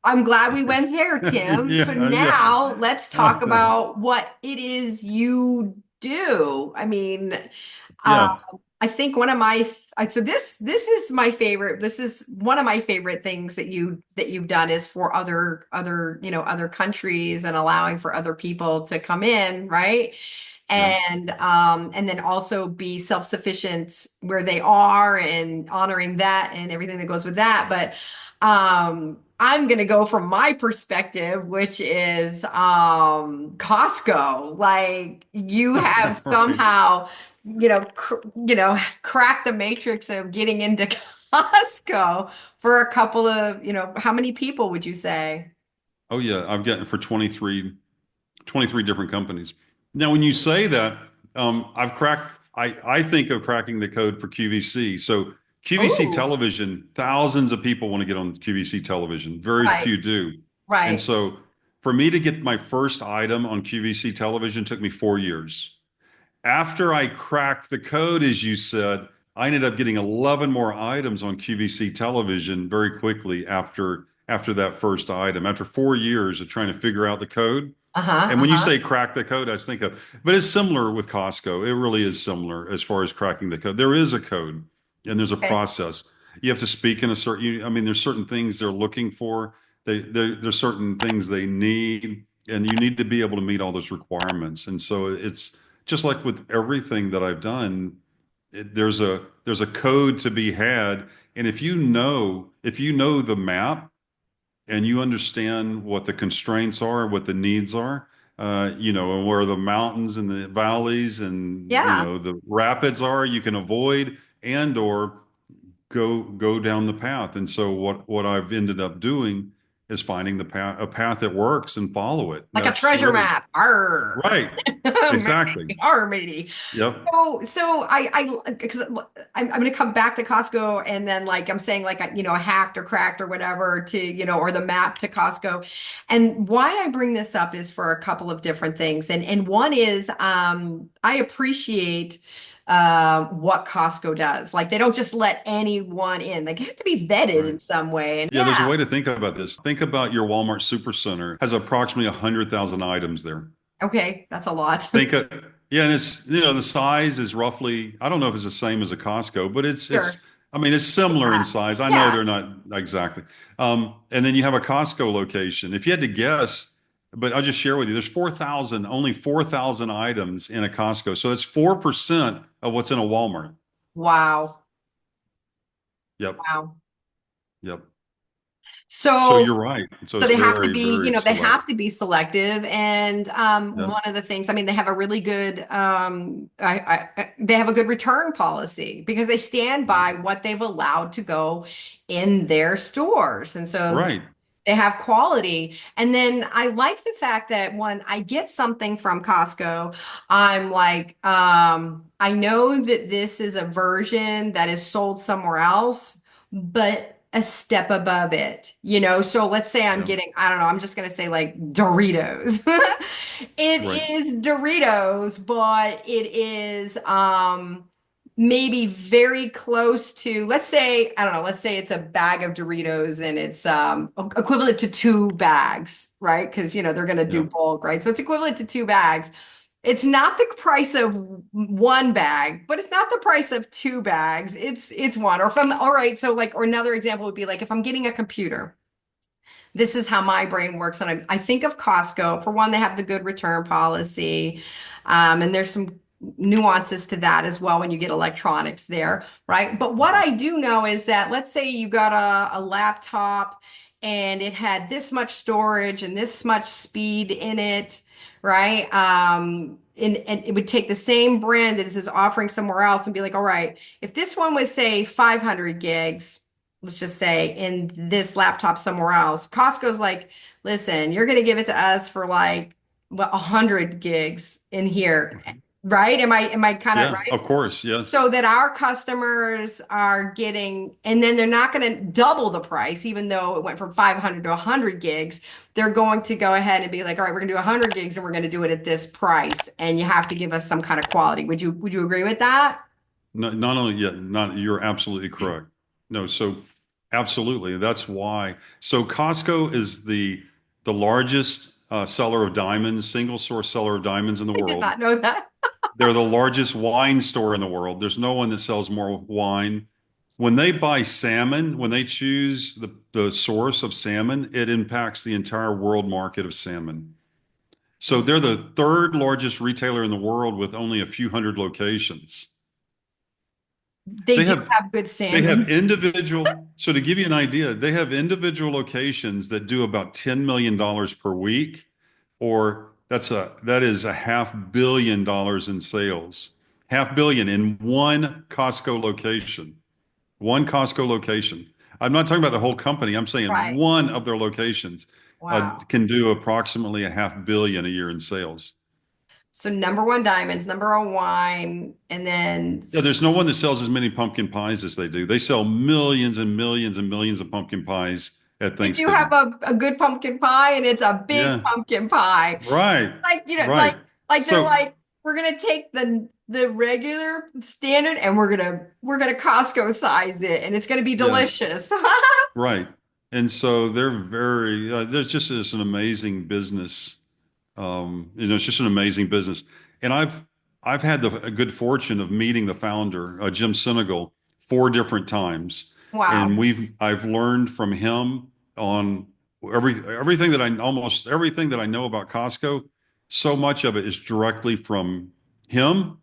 I'm glad we went there, Tim. So Yeah, yeah. now let's talk about what it is you do. I mean, uh, Yeah. I think one of my so this is my favorite. This is one of my favorite things that you've done is for other countries and allowing for other people to come in, right? Yeah. And then also be self-sufficient where they are and honoring that and everything that goes with that. But I'm going to go from my perspective, which is Costco. Like you have Right. somehow, cracked the matrix of getting into Costco for a couple of, how many people would you say? Oh yeah, I've gotten it for 23 different companies. Now, when you say that, I think of cracking the code for QVC. So QVC Oh, television, thousands of people want to get on QVC television. Very right, few do. And right. so for me to get my first item on QVC television took me 4 years. After I cracked the code, as you said, I ended up getting 11 more items on QVC television very quickly after that first item. After 4 years of trying to figure out the code, Uh-huh, and when you uh-huh. say crack the code, I just think of, but it's similar with Costco. It really is similar as far as cracking the code. There is a code and there's a Okay. process. You have to speak in a certain, I mean, there's certain things they're looking for. There's certain things they need, and you need to be able to meet all those requirements. And so it's just like with everything that I've done, there's a code to be had. And if you know the map, and you understand what the constraints are, what the needs are, and where the mountains and the valleys and Yeah. the rapids are, you can avoid and or go down the path. And so what I've ended up doing is finding a path that works and follow it. Like a That's treasure really map. Arr. right. Exactly. Matey. Arr, matey. Yep. So because I'm going to come back to Costco and then like I'm saying like, hacked or cracked or whatever to, or the map to Costco. And why I bring this up is for a couple of different things. And one is, I appreciate, what Costco does. Like they don't just let anyone in. They have to be vetted Right. in some way. And Yeah, there's a yeah. way to think about this. Think about your Walmart Supercenter has approximately 100,000 items there. Okay. That's a lot. Think of, yeah, and it's the size is roughly, I don't know if it's the same as a Costco, but it's Sure. I mean it's similar in Yeah. size. I know Yeah. they're not exactly. And then you have a Costco location. If you had to guess, but I'll just share with you, there's 4,000, only 4,000 items in a Costco. So that's 4% of what's in a Walmart. Wow. Yep. Wow. Yep. So So you're right. So so it's they have to very, be, very they select. have to be selective. And Yep. one of the things, I mean, they have a really good they have a good return policy because they stand by what they've allowed to go in their stores. And so Right. they have quality. And then I like the fact that when I get something from Costco, I'm like, I know that this is a version that is sold somewhere else, but a step above it, So let's say I'm Yep. getting, I don't know, I'm just going to say like Doritos. Right. It is Doritos, but it is maybe very close to, let's say, I don't know, let's say it's a bag of Doritos and it's equivalent to two bags, right? Because they're going to do Yep. bulk, right? So it's equivalent to two bags. It's not the price of one bag, but it's not the price of two bags. It's one. Or if I'm all right, so like, or another example would be like if I'm getting a computer, this is how my brain works. And I think of Costco. For one, they have the good return policy. And there's some nuances to that as well when you get electronics there, right? But what I do know is that let's say you got a laptop and it had this much storage and this much speed in it, right? And it would take the same brand that this is offering somewhere else and be like, all right, if this one was say 500 gigs, let's just say in this laptop somewhere else, Costco's like, listen, you're going to give it to us for like 100 gigs in here, right? Am I kind of Yeah, right? of course. Yes. So that our customers are getting, and then they're not going to double the price, even though it went from 500 to 100 gigs. They're going to go ahead and be like, all right, we're going to do 100 gigs and we're going to do it at this price, and you have to give us some kind of quality. Would you agree with that? Not only, yeah, not, you're absolutely correct. No, so Absolutely. That's why. So Costco is the largest seller of diamonds, single source seller of diamonds in the I did world. not know that. They're the largest wine store in the world. There's no one that sells more wine. When they buy salmon, when they choose the source of salmon, it impacts the entire world market of salmon. So they're the third largest retailer in the world with only a few hundred locations. They They do have have good they have salmon. individual, so to give you an idea, they have individual locations that do about $10 million per week, or that is a $500 million in sales. Half billion in one Costco location. One Costco location. I'm not talking about the whole company. I'm saying Right. one of their locations Wow. can do approximately a $500 million a year in sales. So number one diamonds, number one wine, and then Yeah, there's no one that sells as many pumpkin pies as they do. They sell millions and millions and millions of pumpkin pies at they do have Thanksgiving. a good pumpkin pie, and it's a big Yeah, pumpkin pie. right, Like, right. like they're So, like, we're gonna take the regular standard and we're gonna Costco size it, and it's gonna be yeah, delicious. right. And so they're very, there's just it's an amazing business. It's just an amazing business. And I've had a good fortune of meeting the founder, Jim Senegal, 4 different times, and Wow. I've learned from him on almost everything that I know about Costco. So much of it is directly from him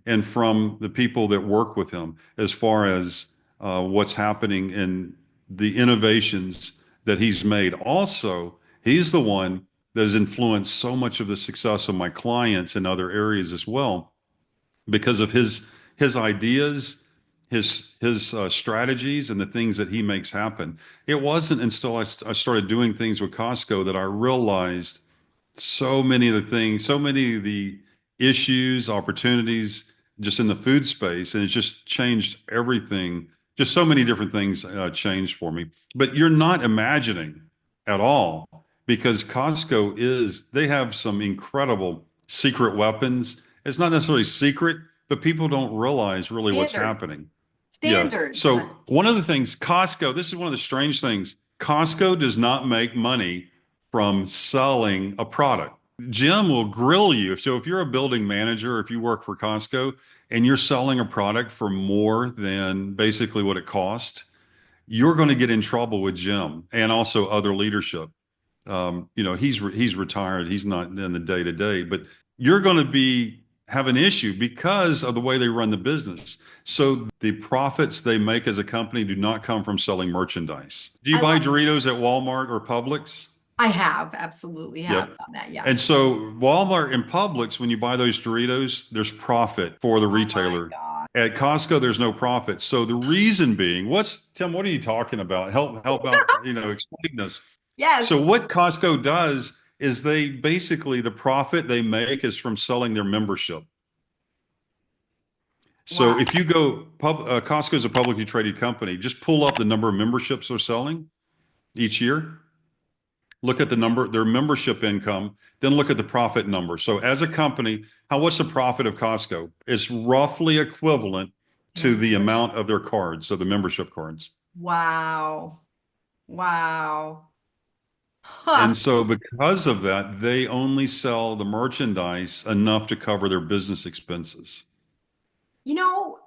and from the people that work with him, as far as what's happening in the innovations that he's made. Also, he's the one that has influenced so much of the success of my clients in other areas as well because of his ideas, his strategies, and the things that he makes happen. It wasn't until I started doing things with Costco that I realized so many of the things, so many of the issues, opportunities just in the food space, and it's just changed everything. Just so many different things changed for me. But you're not imagining at all because Costco they have some incredible secret weapons. It's not necessarily secret, but people don't realize really what's Standard. happening. Yeah. Standards. So one of the things, Costco, this is one of the strange things. Costco does not make money from selling a product. Jim will grill you. So if you're a building manager, if you work for Costco and you're selling a product for more than basically what it cost, you're going to get in trouble with Jim and also other leadership. He's retired. He's not in the day to day, but you're going to have an issue because of the way they run the business. So the profits they make as a company do not come from selling merchandise. Do you I buy love, Doritos at Walmart or Publix? I have absolutely have Yep. done that. Yeah. And so Walmart and Publix, when you buy those Doritos, there's profit for the Oh my retailer. God. At Costco, there's no profit. So the reason being, Tim, what are you talking about? Help out, explain this. Yes. So what Costco does is they basically the profit they make is from selling their membership. So Wow. if you go Costco is a publicly traded company, just pull up the number of memberships they're selling each year. Look at the number, their membership income, then look at the profit number. So as a company, what's the profit of Costco? It's roughly equivalent To the to the membership. amount of their cards, so the membership cards. Wow. Wow. Huh. And so because of that, they only sell the merchandise enough to cover their business expenses.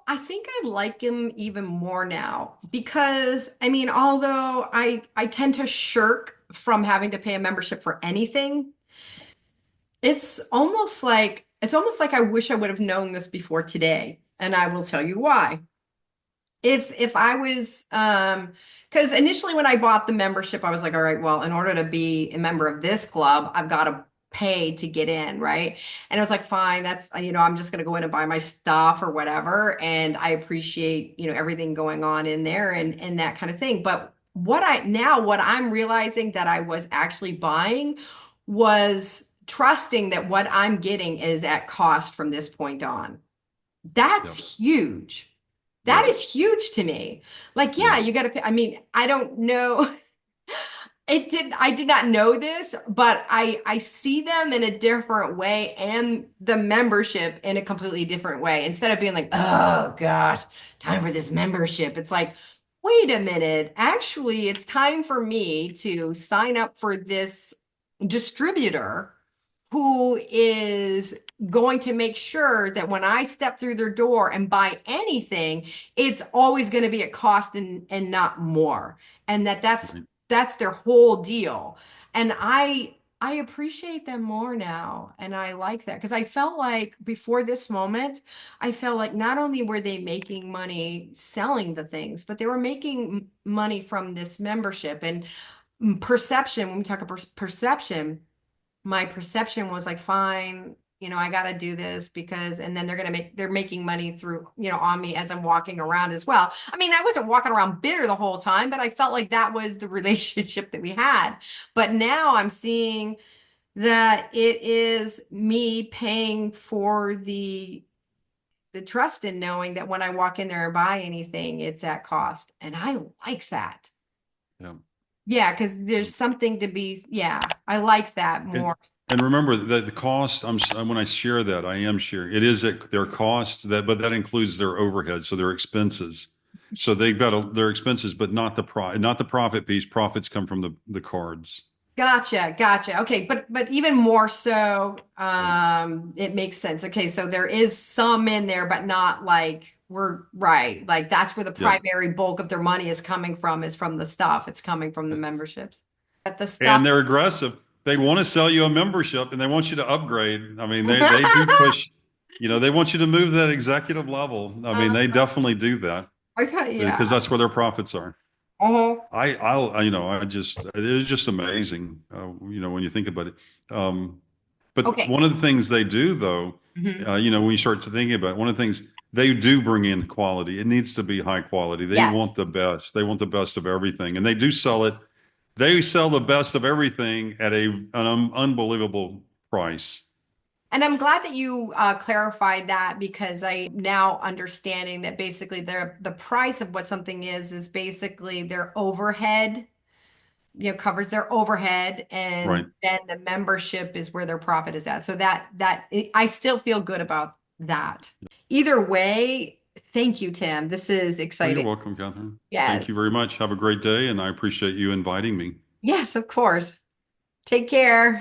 I think I like him even more now because I mean, although I tend to shirk from having to pay a membership for anything, it's almost like I wish I would have known this before today, and I will tell you why. If I was because initially when I bought the membership, I was like, all right, well, in order to be a member of this club, I've got to pay to get in, right? And I was like, fine, that's I'm just gonna go in and buy my stuff or whatever. And I appreciate, everything going on in there and that kind of thing. But what I'm realizing that I was actually buying was trusting that what I'm getting is at cost from this point on. Yep. That's huge. That Yep. is huge to me. Like, yeah, Yes. you got to pay. I mean, I don't know. I did not know this, but I see them in a different way and the membership in a completely different way. Instead of being like, oh gosh, time for this membership. It's like, wait a minute, actually, it's time for me to sign up for this distributor who is going to make sure that when I step through their door and buy anything, it's always going to be at cost and not more. And Right. that's their whole deal. And I appreciate them more now. And I like that because I felt like before this moment, I felt like not only were they making money selling the things, but they were making money from this membership and perception. When we talk about perception, my perception was like, fine, I got to do this because, and then they're making money through, on me as I'm walking around as well. I mean, I wasn't walking around bitter the whole time, but I felt like that was the relationship that we had. But now I'm seeing that it is me paying for the trust in knowing that when I walk in there and buy anything, it's at cost. And I like that. Yeah. Yeah, because there's something to be, yeah, I like that And more. and remember that the cost, when I share that, I am sharing. It is at their cost that, but that includes their overhead, so their expenses. So they've got their expenses, but not the profit piece. Profits come from the cards. Gotcha, gotcha. Okay, but even more so, Right. it makes sense. Okay, so there is some in there, but not like we're right. Like that's where the Yeah. primary bulk of their money is coming from, is from the stuff. It's coming from the memberships. At the stuff. And they're aggressive. They want to sell you a membership and they want you to upgrade. I mean, they do push, they want you to move to that executive level. I mean, they definitely do that Okay, because yeah. that's where their profits are. Uh-huh. It's just amazing, when you think about it. But Okay. one of the things they do, though, Mhm. when you start to thinking about it, one of the things they do bring in quality. It needs to be high quality. They Yes. want the best. They want the best of everything, and they do sell it. They sell the best of everything at an unbelievable price. And I'm glad that you clarified that because I now understanding that basically the price of what something is basically their overhead, covers their overhead, and Right. then the membership is where their profit is at. So I still feel good about that. Either way, thank you, Tim. This is Well, you're exciting. welcome, Catherine. Yes. Thank you very much. Have a great day, and I appreciate you inviting me. Yes, of course. Take care.